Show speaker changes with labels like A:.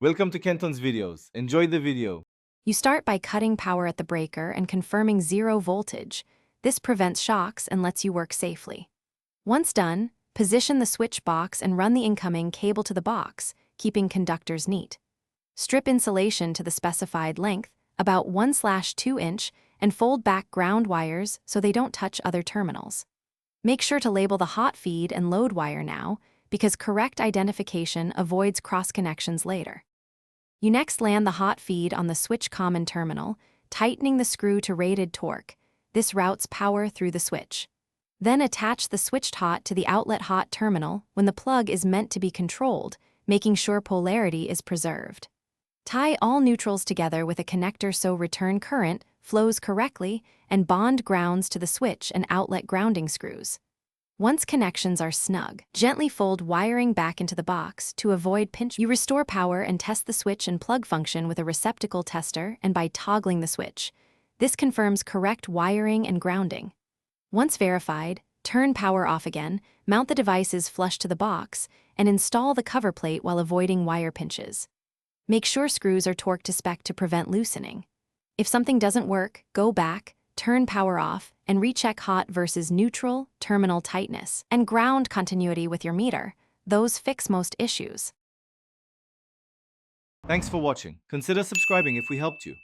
A: Welcome to Kenton's videos. Enjoy the video.
B: You start by cutting power at the breaker and confirming 0 voltage. This prevents shocks and lets you work safely. Once done, position the switch box and run the incoming cable to the box, keeping conductors neat. Strip insulation to the specified length, about 1/2 inch, and fold back ground wires so they don't touch other terminals. Make sure to label the hot feed and load wire now, because correct identification avoids cross connections later. You next land the hot feed on the switch common terminal, tightening the screw to rated torque. This routes power through the switch. Then attach the switched hot to the outlet hot terminal when the plug is meant to be controlled, making sure polarity is preserved. Tie all neutrals together with a connector so return current flows correctly, and bond grounds to the switch and outlet grounding screws. Once connections are snug, gently fold wiring back into the box to avoid pinch. You restore power and test the switch and plug function with a receptacle tester and by toggling the switch. This confirms correct wiring and grounding. Once verified, turn power off again, mount the devices flush to the box, and install the cover plate while avoiding wire pinches. Make sure screws are torqued to spec to prevent loosening. If something doesn't work, go back, turn power off, and recheck hot versus neutral, terminal tightness, and ground continuity with your meter. Those fix most issues.
A: Thanks for watching. Consider subscribing if we helped you.